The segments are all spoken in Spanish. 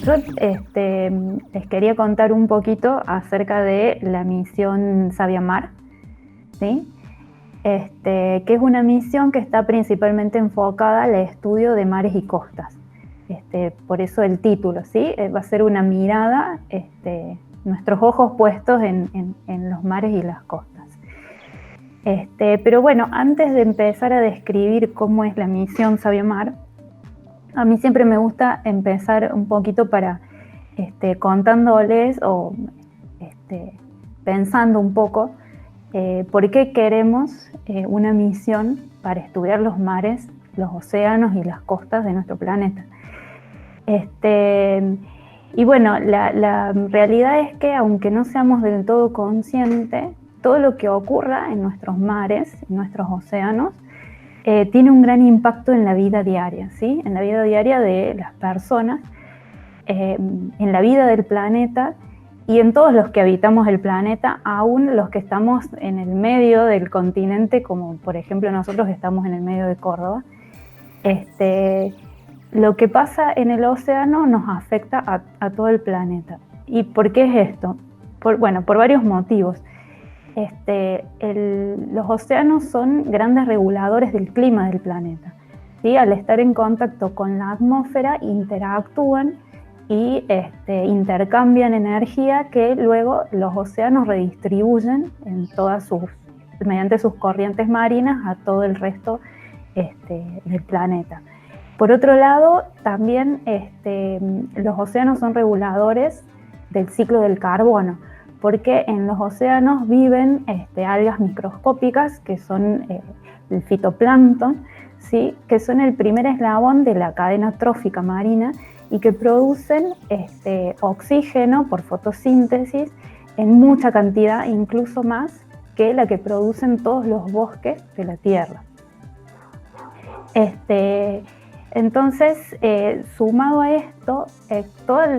yo les quería contar un poquito acerca de la misión Sabia Mar, ¿sí? Que es una misión que está principalmente enfocada al estudio de mares y costas. Por eso el título, ¿sí? Va a ser una mirada, nuestros ojos puestos en los mares y las costas. Pero bueno, antes de empezar a describir cómo es la misión Sabia Mar, a mí siempre me gusta empezar un poquito para contándoles o pensando un poco por qué queremos una misión para estudiar los mares, los océanos y las costas de nuestro planeta. Y bueno, la realidad es que aunque no seamos del todo conscientes, todo lo que ocurra en nuestros mares, en nuestros océanos, tiene un gran impacto en la vida diaria, ¿sí? En la vida diaria de las personas, en la vida del planeta y en todos los que habitamos el planeta, aún los que estamos en el medio del continente, como por ejemplo nosotros estamos en el medio de Córdoba. Lo que pasa en el océano nos afecta a todo el planeta. ¿Y por qué es esto? Por varios motivos. Los océanos son grandes reguladores del clima del planeta, ¿sí? Al estar en contacto con la atmósfera interactúan y intercambian energía que luego los océanos redistribuyen mediante sus corrientes marinas a todo el resto del planeta. Por otro lado, también los océanos son reguladores del ciclo del carbono, porque en los océanos viven algas microscópicas que son el fitoplancton, ¿sí? Que son el primer eslabón de la cadena trófica marina y que producen oxígeno por fotosíntesis en mucha cantidad, incluso más que la que producen todos los bosques de la Tierra. Entonces, sumado a esto, todas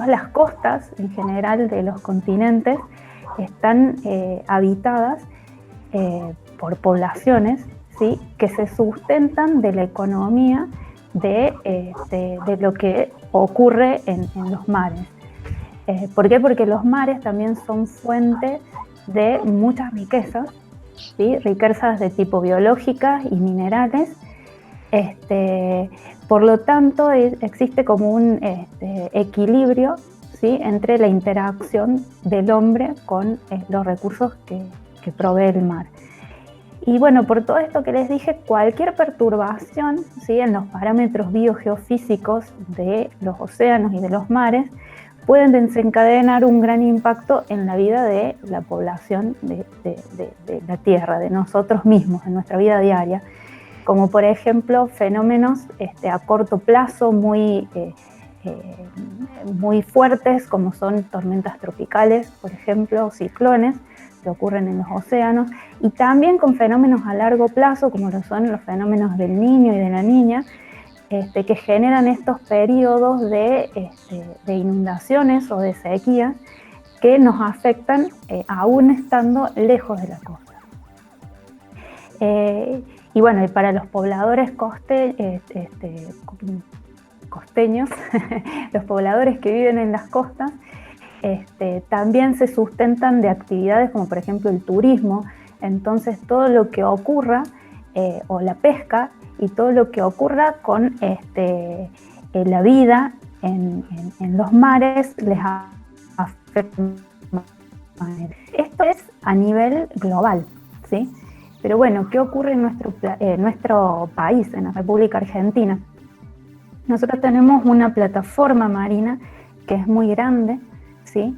las costas en general de los continentes están habitadas por poblaciones, ¿sí? Que se sustentan de la economía de lo que ocurre en los mares. ¿Por qué? Porque los mares también son fuente de muchas riquezas, ¿sí? Riquezas de tipo biológicas y minerales. Por lo tanto, existe como un equilibrio, ¿sí? Entre la interacción del hombre con los recursos que provee el mar. Y bueno, por todo esto que les dije, cualquier perturbación, ¿sí? En los parámetros biogeofísicos de los océanos y de los mares pueden desencadenar un gran impacto en la vida de la población de la Tierra, de nosotros mismos, en nuestra vida diaria, como por ejemplo fenómenos a corto plazo muy fuertes, como son tormentas tropicales, por ejemplo, ciclones que ocurren en los océanos, y también con fenómenos a largo plazo, como lo son los fenómenos del Niño y de la Niña, que generan estos periodos de inundaciones o de sequía que nos afectan aún estando lejos de la costa. Y bueno, y para los pobladores costeños, los pobladores que viven en las costas, también se sustentan de actividades como por ejemplo el turismo. Entonces todo lo que ocurra, o la pesca, y todo lo que ocurra con la vida en los mares les afecta. Esto es a nivel global, ¿sí? Pero bueno, ¿qué ocurre en nuestro país, en la República Argentina? Nosotros tenemos una plataforma marina que es muy grande, ¿sí?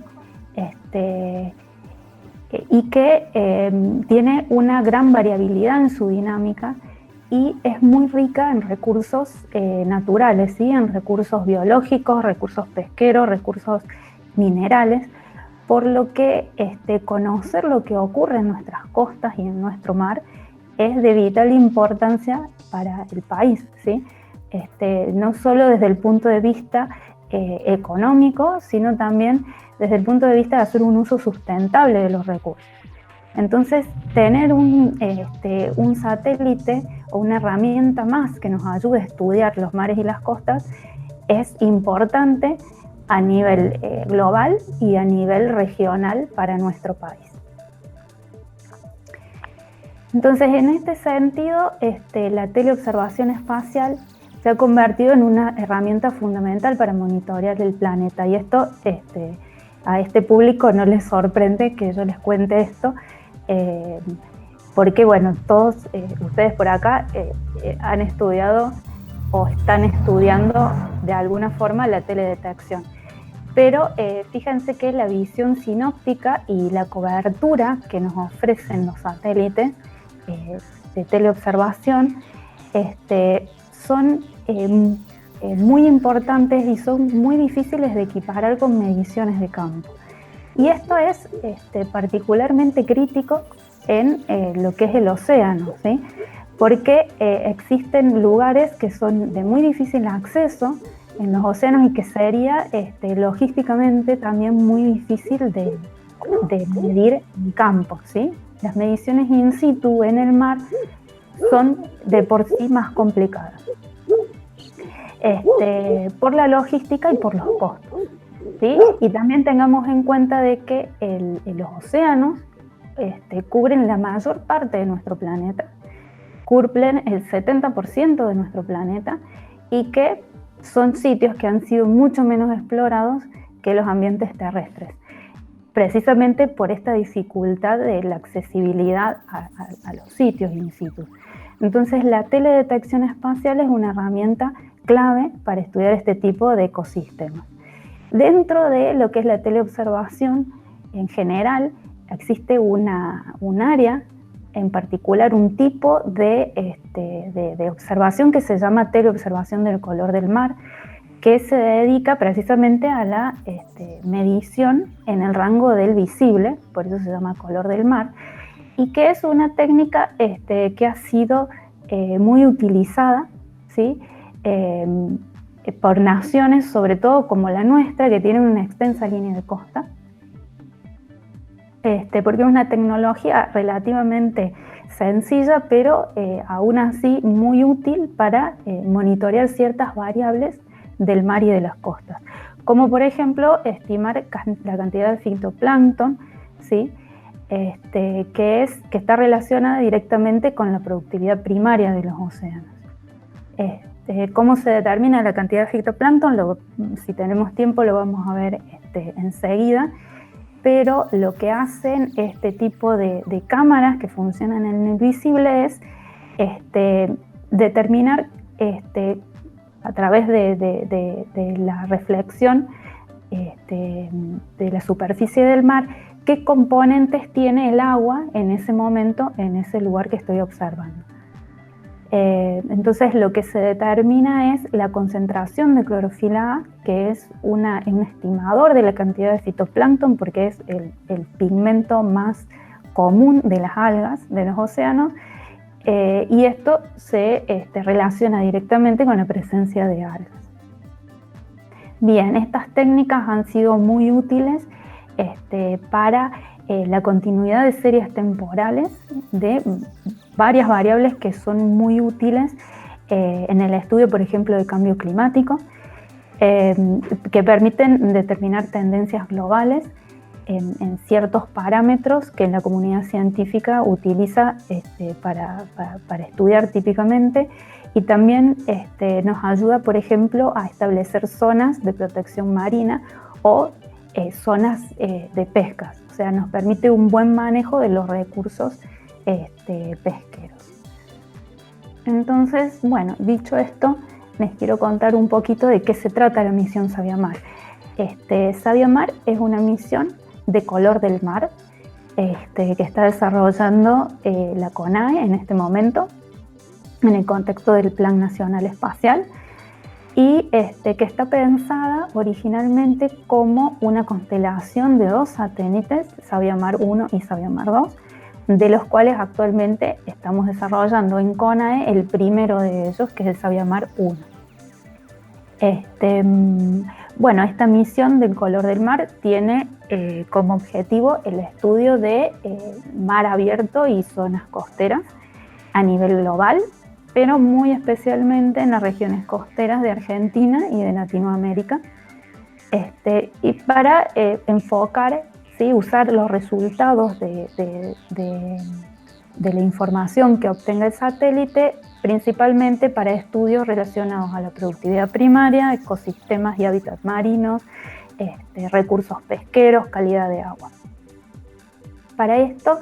Y que tiene una gran variabilidad en su dinámica y es muy rica en recursos naturales, ¿sí? En recursos biológicos, recursos pesqueros, recursos minerales, por lo que conocer lo que ocurre en nuestras costas y en nuestro mar es de vital importancia para el país, ¿sí? No solo desde el punto de vista económico, sino también desde el punto de vista de hacer un uso sustentable de los recursos. Entonces, tener un satélite o una herramienta más que nos ayude a estudiar los mares y las costas es importante a nivel global y a nivel regional para nuestro país. Entonces, en este sentido, la teleobservación espacial se ha convertido en una herramienta fundamental para monitorear el planeta, y esto a este público no les sorprende que yo les cuente esto, porque bueno, todos ustedes por acá han estudiado o están estudiando de alguna forma la teledetección. Pero fíjense que la visión sinóptica y la cobertura que nos ofrecen los satélites de teleobservación son muy importantes y son muy difíciles de equiparar con mediciones de campo. Y esto es particularmente crítico en lo que es el océano, ¿sí? Porque existen lugares que son de muy difícil acceso en los océanos y que sería logísticamente también muy difícil de medir en campo, ¿sí? Las mediciones in situ en el mar son de por sí más complicadas, por la logística y por los costos, ¿sí? Y también tengamos en cuenta de que los océanos cubren la mayor parte de nuestro planeta, cumplen el 70% de nuestro planeta, y que son sitios que han sido mucho menos explorados que los ambientes terrestres, precisamente por esta dificultad de la accesibilidad a los sitios in situ. Entonces, la teledetección espacial es una herramienta clave para estudiar este tipo de ecosistemas. Dentro de lo que es la teleobservación, en general, existe un área, en particular un tipo de observación que se llama teleobservación del color del mar, que se dedica precisamente a la medición en el rango del visible, por eso se llama color del mar, y que es una técnica que ha sido muy utilizada, ¿sí? Por naciones, sobre todo como la nuestra, que tienen una extensa línea de costa, porque es una tecnología relativamente sencilla, pero aún así muy útil para monitorear ciertas variables del mar y de las costas, como por ejemplo estimar la cantidad de fitoplancton, ¿sí? que está relacionada directamente con la productividad primaria de los océanos. ¿Cómo se determina la cantidad de fitoplancton? Si tenemos tiempo lo vamos a ver enseguida, pero lo que hacen este tipo de cámaras que funcionan en el visible es determinar a través de la reflexión de la superficie del mar qué componentes tiene el agua en ese momento, en ese lugar que estoy observando. Entonces lo que se determina es la concentración de clorofila A, que es un estimador de la cantidad de fitoplancton, porque es el pigmento más común de las algas de los océanos, y esto se relaciona directamente con la presencia de algas. Bien, estas técnicas han sido muy útiles para la continuidad de series temporales de varias variables que son muy útiles en el estudio, por ejemplo, del cambio climático, que permiten determinar tendencias globales en ciertos parámetros que la comunidad científica utiliza para estudiar típicamente, y también nos ayuda, por ejemplo, a establecer zonas de protección marina o zonas de pescas. O sea, nos permite un buen manejo de los recursos pesqueros. Entonces, bueno, dicho esto, les quiero contar un poquito de qué se trata la misión SabiaMar. SabiaMar es una misión de color del mar que está desarrollando la CONAE en este momento en el contexto del Plan Nacional Espacial, y que está pensada originalmente como una constelación de dos satélites, SabiaMar 1 y SabiaMar 2, de los cuales actualmente estamos desarrollando en CONAE el primero de ellos, que es el SabiaMar 1. Bueno, esta misión del color del mar tiene como objetivo el estudio de mar abierto y zonas costeras a nivel global, pero muy especialmente en las regiones costeras de Argentina y de Latinoamérica. Y para enfocar, ¿sí?, usar los resultados de la información que obtenga el satélite, principalmente para estudios relacionados a la productividad primaria, ecosistemas y hábitats marinos, recursos pesqueros, calidad de agua. Para esto,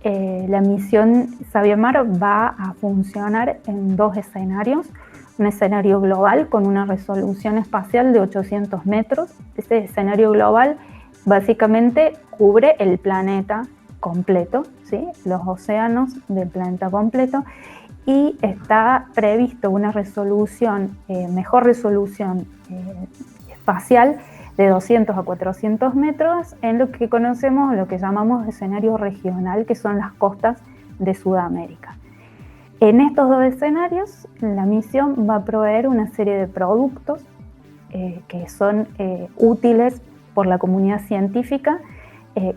la misión SabioMar va a funcionar en dos escenarios. Un escenario global con una resolución espacial de 800 metros. Este escenario global básicamente cubre el planeta completo, ¿sí?, los océanos del planeta completo, y está previsto una resolución, mejor resolución espacial de 200 a 400 metros en lo que conocemos, lo que llamamos escenario regional, que son las costas de Sudamérica. En estos dos escenarios, la misión va a proveer una serie de productos que son útiles por la comunidad científica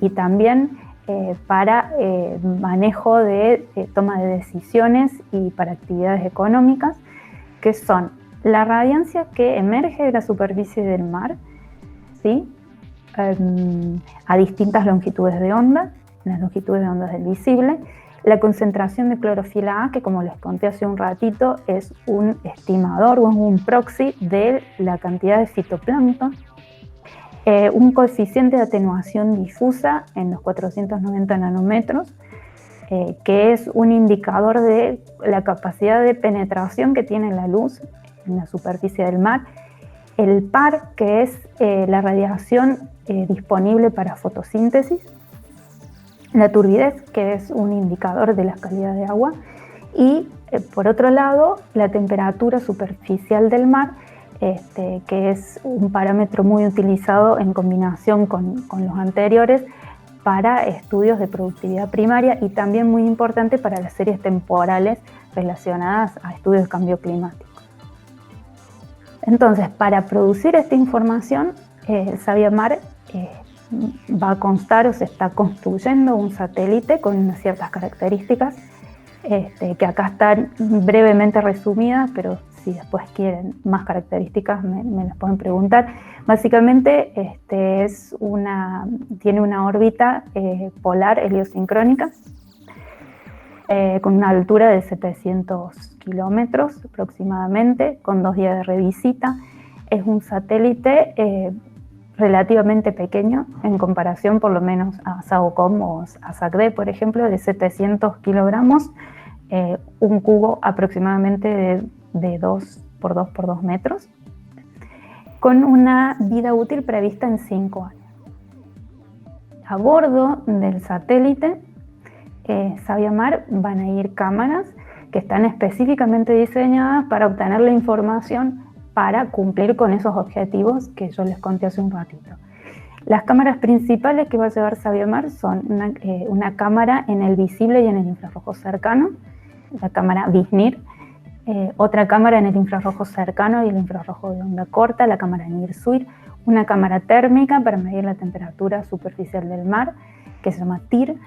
y también para manejo de toma de decisiones y para actividades económicas, que son la radiancia que emerge de la superficie del mar, ¿sí?, a distintas longitudes de onda, las longitudes de onda del visible, la concentración de clorofila A, que como les conté hace un ratito, es un estimador o un proxy de la cantidad de fitoplancton, un coeficiente de atenuación difusa en los 490 nanómetros, que es un indicador de la capacidad de penetración que tiene la luz en la superficie del mar, el PAR, que es la radiación disponible para fotosíntesis, la turbidez, que es un indicador de la calidad de agua, y por otro lado, la temperatura superficial del mar, que es un parámetro muy utilizado en combinación con los anteriores para estudios de productividad primaria y también muy importante para las series temporales relacionadas a estudios de cambio climático. Entonces, para producir esta información, SabioMar va a constar o se está construyendo un satélite con unas ciertas características que acá están brevemente resumidas, pero si después quieren más características me las pueden preguntar. Básicamente tiene una órbita polar heliosincrónica con una altura de 700 kilómetros aproximadamente, con 2 días de revisita. Es un satélite relativamente pequeño en comparación por lo menos a SAOCOM o a SACD, por ejemplo, de 700 kilogramos, un cubo aproximadamente de 2 por 2 por 2 metros, con una vida útil prevista en 5 años. A bordo del satélite SabioMar van a ir cámaras que están específicamente diseñadas para obtener la información para cumplir con esos objetivos que yo les conté hace un ratito. Las cámaras principales que va a llevar SabioMar son una cámara en el visible y en el infrarrojo cercano, la cámara VISNIR, otra cámara en el infrarrojo cercano y el infrarrojo de onda corta, la cámara NIRS-SUIR, una cámara térmica para medir la temperatura superficial del mar, que se llama TIR,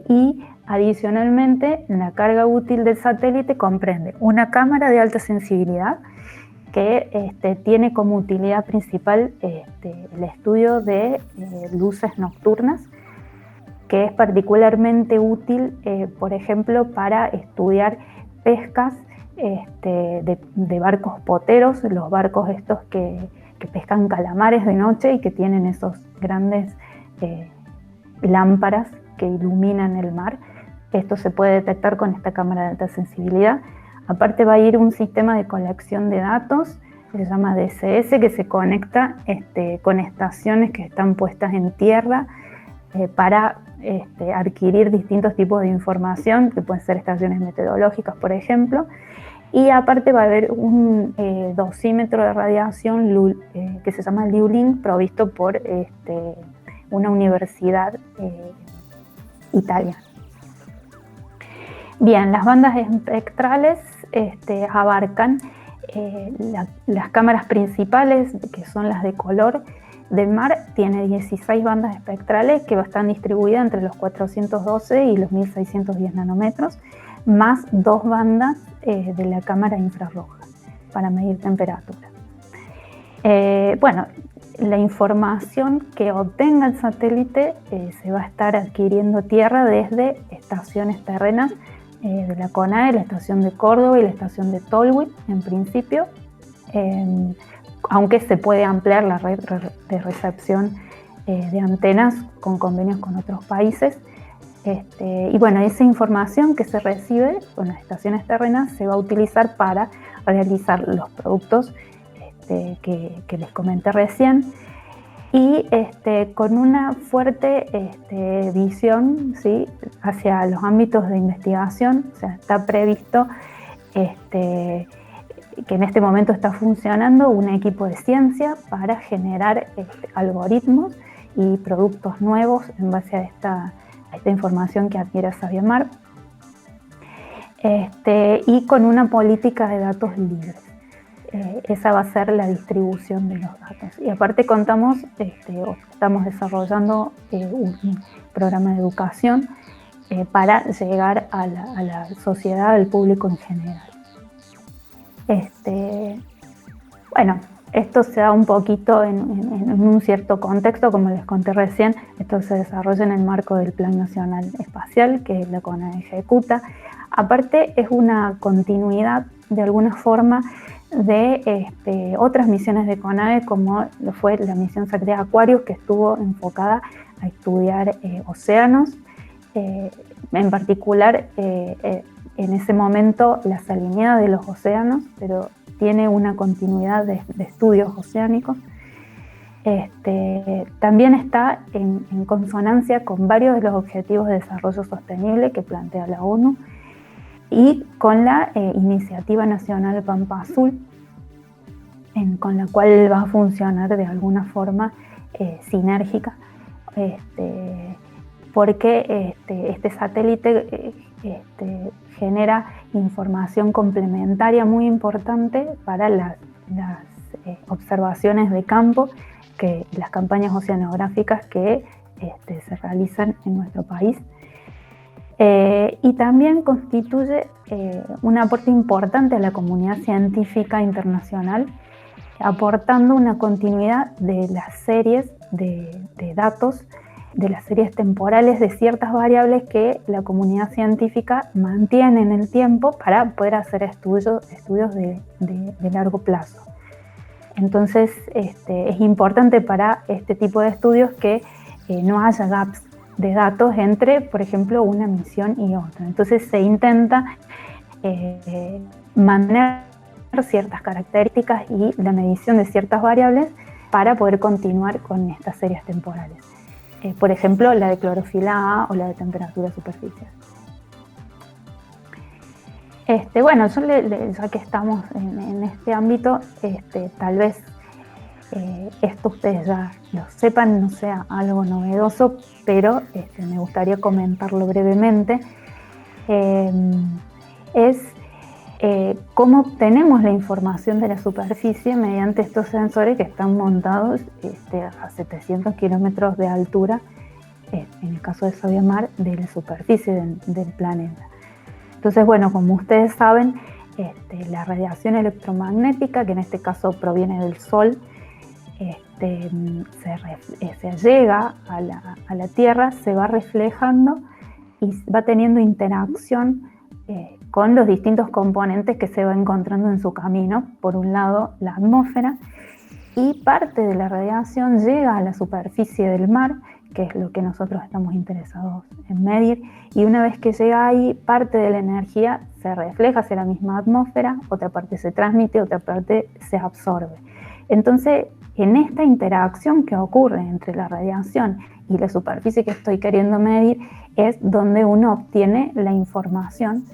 y adicionalmente la carga útil del satélite comprende una cámara de alta sensibilidad que tiene como utilidad principal el estudio de luces nocturnas, que es particularmente útil, por ejemplo, para estudiar pescas de barcos poteros, los barcos estos que pescan calamares de noche y que tienen esos grandes lámparas que iluminan el mar. Esto se puede detectar con esta cámara de alta sensibilidad. Aparte va a ir un sistema de colección de datos que se llama DCS, que se conecta con estaciones que están puestas en tierra para adquirir distintos tipos de información, que pueden ser estaciones meteorológicas, por ejemplo. Y aparte va a haber un dosímetro de radiación que se llama LIULIN, provisto por una universidad italiana. Bien, las bandas espectrales abarcan las cámaras principales, que son las de color del mar, tiene 16 bandas espectrales que están distribuidas entre los 412 y los 1610 nanómetros. más 2 bandas de la cámara infrarroja para medir temperatura. Bueno, la información que obtenga el satélite se va a estar adquiriendo tierra desde estaciones terrenas de la CONAE, la estación de Córdoba y la estación de Tolwyn, en principio, aunque se puede ampliar la red de recepción de antenas con convenios con otros países. Y bueno, esa información que se recibe con las estaciones terrenas se va a utilizar para realizar los productos que les comenté recién, y con una fuerte visión, ¿sí?, hacia los ámbitos de investigación. O sea, está previsto que en este momento está funcionando un equipo de ciencia para generar algoritmos y productos nuevos en base a esta información que adquiere Sabiamar, y con una política de datos libres. Esa va a ser la distribución de los datos. Y aparte estamos desarrollando un programa de educación para llegar a la sociedad, al público en general. Bueno, esto se da un poquito en un cierto contexto, como les conté recién. Esto se desarrolla en el marco del Plan Nacional Espacial, que la CONAE ejecuta. Aparte, es una continuidad, de alguna forma, de otras misiones de CONAE, como lo fue la misión Satélite Aquarius, que estuvo enfocada a estudiar océanos, en particular en ese momento la salinidad de los océanos, pero tiene una continuidad de estudios oceánicos. También está en consonancia con varios de los objetivos de desarrollo sostenible que plantea la ONU, y con la Iniciativa Nacional Pampa Azul, con la cual va a funcionar de alguna forma sinérgica, porque este satélite genera información complementaria muy importante para las observaciones de campo, las campañas oceanográficas que se realizan en nuestro país. Y también constituye un aporte importante a la comunidad científica internacional, aportando una continuidad de las series de datos, de las series temporales de ciertas variables que la comunidad científica mantiene en el tiempo para poder hacer estudios de largo plazo. Entonces, es importante para este tipo de estudios que no haya gaps de datos entre, por ejemplo, una misión y otra. Entonces se intenta mantener ciertas características y la medición de ciertas variables para poder continuar con estas series temporales. Por ejemplo, la de clorofila A o la de temperatura superficial. Bueno, ya que estamos en este ámbito, tal vez esto ustedes ya lo sepan, no sea algo novedoso, pero me gustaría comentarlo brevemente. Es cómo obtenemos la información de la superficie mediante estos sensores que están montados a 700 kilómetros de altura, en el caso de Sabiamar, de la superficie del planeta. Entonces, bueno, como ustedes saben, la radiación electromagnética, que en este caso proviene del Sol, se llega a la Tierra, se va reflejando y va teniendo interacción con los distintos componentes que se va encontrando en su camino. Por un lado, la atmósfera, y parte de la radiación llega a la superficie del mar, que es lo que nosotros estamos interesados en medir, y una vez que llega ahí, parte de la energía se refleja hacia la misma atmósfera, otra parte se transmite, otra parte se absorbe. Entonces, en esta interacción que ocurre entre la radiación y la superficie que estoy queriendo medir, es donde uno obtiene la información,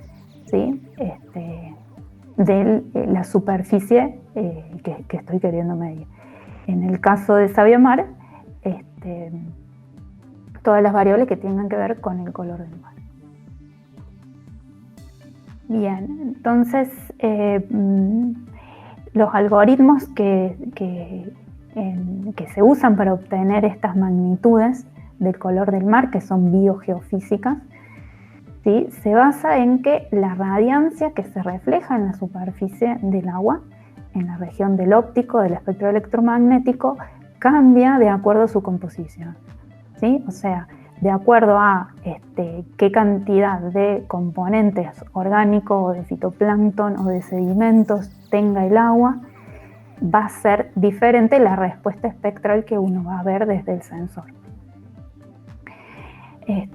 ¿sí?, de la superficie que estoy queriendo medir. En el caso de Sabiamar, todas las variables que tengan que ver con el color del mar. Bien, entonces los algoritmos que se usan para obtener estas magnitudes del color del mar, que son biogeofísicas, ¿sí? Se basa en que la radiancia que se refleja en la superficie del agua, en la región del óptico, del espectro electromagnético, cambia de acuerdo a su composición, ¿sí? O sea, de acuerdo a qué cantidad de componentes orgánicos o de fitoplancton o de sedimentos tenga el agua, va a ser diferente la respuesta espectral que uno va a ver desde el sensor.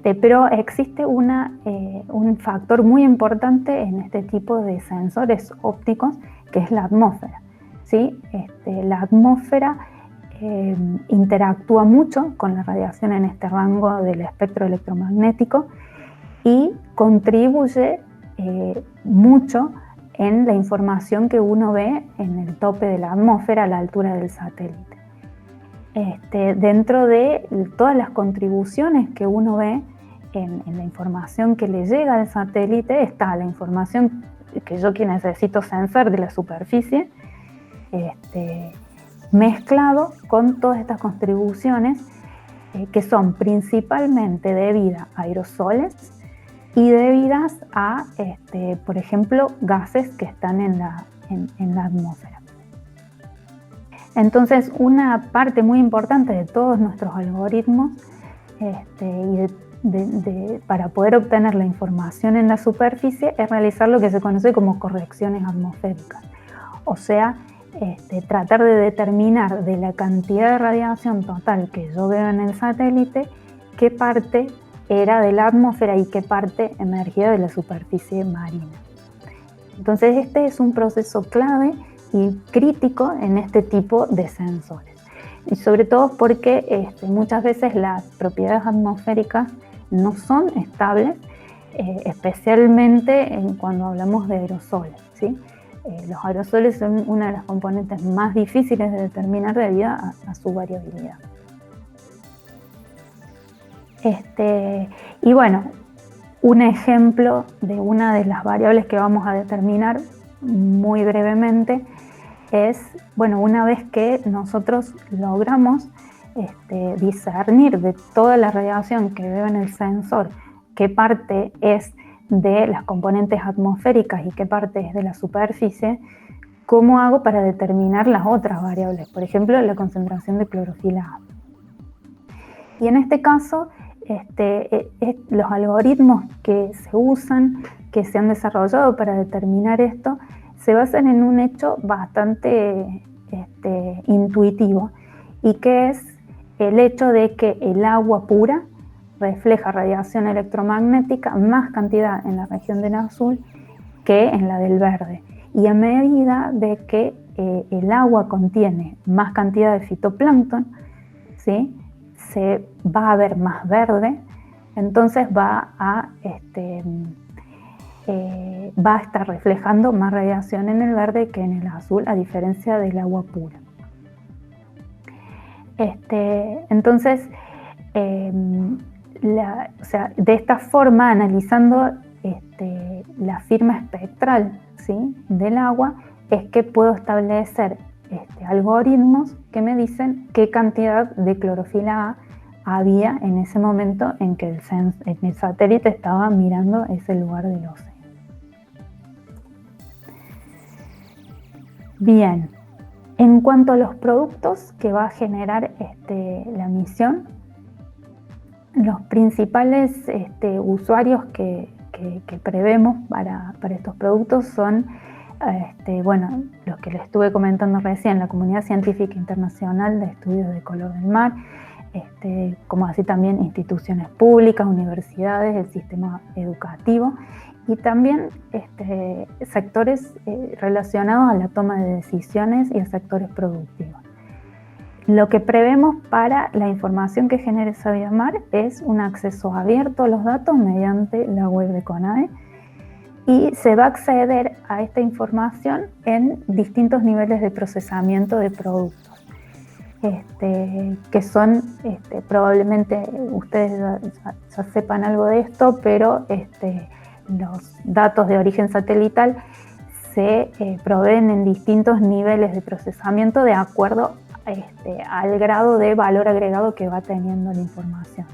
Pero existe un factor muy importante en este tipo de sensores ópticos, que es la atmósfera, ¿sí? La atmósfera interactúa mucho con la radiación en este rango del espectro electromagnético y contribuye mucho en la información que uno ve en el tope de la atmósfera a la altura del satélite. Dentro de todas las contribuciones que uno ve en la información que le llega al satélite está la información que yo necesito sensar de la superficie, mezclado con todas estas contribuciones que son principalmente debidas a aerosoles y debidas a, por ejemplo, gases que están en la atmósfera. Entonces, una parte muy importante de todos nuestros algoritmos para poder obtener la información en la superficie es realizar lo que se conoce como correcciones atmosféricas. O sea, tratar de determinar de la cantidad de radiación total que yo veo en el satélite, qué parte era de la atmósfera y qué parte emergía de la superficie marina. Entonces, este es un proceso clave y crítico en este tipo de sensores. Y sobre todo porque muchas veces las propiedades atmosféricas no son estables, especialmente cuando hablamos de aerosoles, ¿sí? Los aerosoles son una de las componentes más difíciles de determinar debido a su variabilidad. Y bueno, un ejemplo de una de las variables que vamos a determinar muy brevemente es, bueno, una vez que nosotros logramos discernir de toda la radiación que veo en el sensor, qué parte es de las componentes atmosféricas y qué parte es de la superficie, ¿cómo hago para determinar las otras variables? Por ejemplo, la concentración de clorofila A. Y en este caso, los algoritmos que se usan, que se han desarrollado para determinar esto, se basan en un hecho bastante intuitivo, y que es el hecho de que el agua pura refleja radiación electromagnética más cantidad en la región del azul que en la del verde. Y a medida de que el agua contiene más cantidad de fitoplancton, ¿sí?, se va a ver más verde, entonces va a estar reflejando más radiación en el verde que en el azul, a diferencia del agua pura. Entonces, de esta forma, analizando la firma espectral, ¿sí?, del agua, es que puedo establecer algoritmos que me dicen qué cantidad de clorofila A había en ese momento en que el satélite estaba mirando ese lugar del océano. Bien, en cuanto a los productos que va a generar la misión, los principales usuarios que prevemos para estos productos son bueno, los que les estuve comentando recién, la Comunidad Científica Internacional de Estudios de Color del Mar, como así también instituciones públicas, universidades, el sistema educativo, y también sectores relacionados a la toma de decisiones y a sectores productivos. Lo que prevemos para la información que genere Sabiamar es un acceso abierto a los datos mediante la web de CONADE, y se va a acceder a esta información en distintos niveles de procesamiento de productos, que son, probablemente ustedes ya sepan algo de esto, pero los datos de origen satelital se proveen en distintos niveles de procesamiento de acuerdo al grado de valor agregado que va teniendo la información.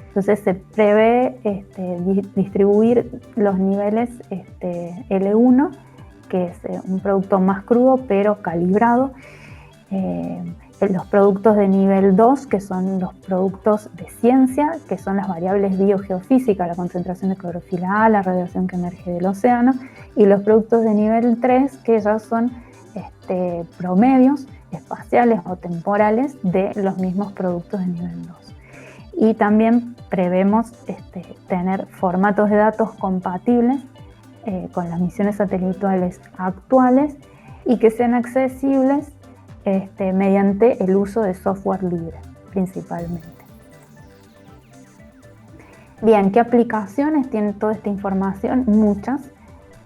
Entonces se prevé distribuir los niveles L1, que es un producto más crudo pero calibrado, los productos de nivel 2, que son los productos de ciencia, que son las variables biogeofísicas, la concentración de clorofila A, la radiación que emerge del océano, y los productos de nivel 3, que ya son promedios espaciales o temporales de los mismos productos de nivel 2. Y también prevemos tener formatos de datos compatibles con las misiones satelitales actuales y que sean accesibles mediante el uso de software libre, principalmente. Bien, ¿qué aplicaciones tiene toda esta información? Muchas,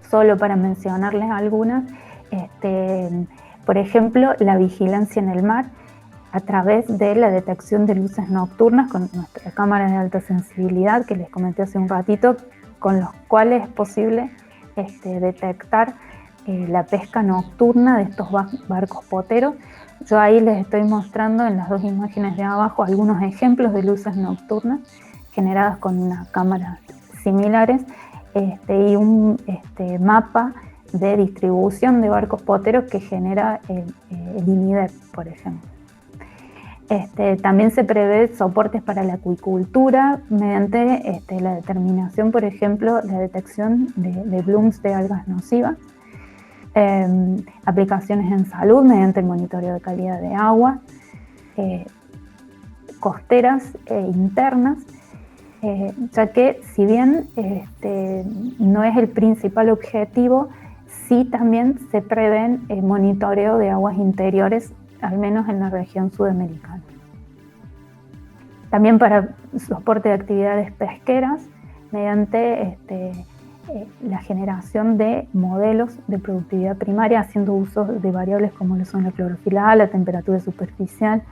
solo para mencionarles algunas. Por ejemplo, la vigilancia en el mar a través de la detección de luces nocturnas con nuestra cámara de alta sensibilidad que les comenté hace un ratito, con los cuales es posible detectar la pesca nocturna de estos barcos poteros. Yo ahí les estoy mostrando en las dos imágenes de abajo algunos ejemplos de luces nocturnas generadas con unas cámaras similares y un mapa de distribución de barcos poteros que genera el INIDEP, por ejemplo. También se prevé soportes para la acuicultura mediante la determinación, por ejemplo, la detección de blooms de algas nocivas, aplicaciones en salud mediante el monitoreo de calidad de agua, costeras e internas, ya que si bien no es el principal objetivo, sí también se prevén el monitoreo de aguas interiores, al menos en la región sudamericana. También para soporte de actividades pesqueras, mediante la generación de modelos de productividad primaria, haciendo uso de variables como lo son la clorofila A, la temperatura superficial,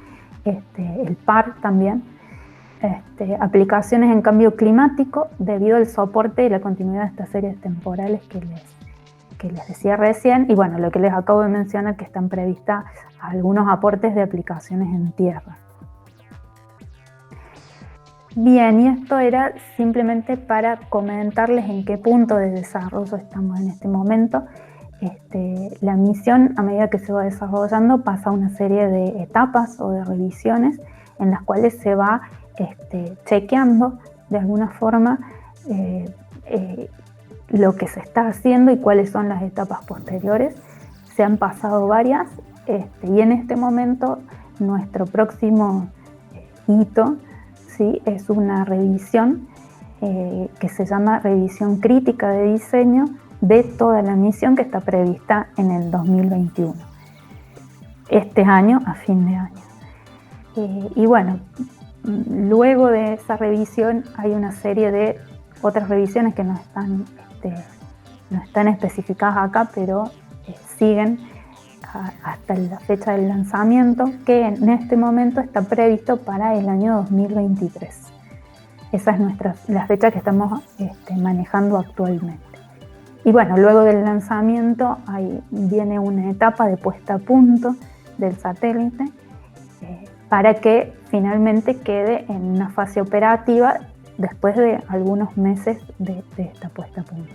el PAR también. Aplicaciones en cambio climático, debido al soporte y la continuidad de estas series temporales que les decía recién, y bueno, lo que les acabo de mencionar, que están previstas algunos aportes de aplicaciones en tierra. Bien, y esto era simplemente para comentarles en qué punto de desarrollo estamos en este momento. La misión, a medida que se va desarrollando, pasa una serie de etapas o de revisiones en las cuales se va chequeando de alguna forma lo que se está haciendo y cuáles son las etapas posteriores. Se han pasado varias y en este momento nuestro próximo hito, ¿sí?, es una revisión que se llama revisión crítica de diseño de toda la misión, que está prevista en el 2021, este año, a fin de año. Y bueno, luego de esa revisión hay una serie de otras revisiones que no están especificadas acá, pero siguen hasta la fecha del lanzamiento, que en este momento está previsto para el año 2023. Esa es la fecha que estamos manejando actualmente. Y bueno, luego del lanzamiento viene una etapa de puesta a punto del satélite para que finalmente quede en una fase operativa después de algunos meses de esta puesta a punto.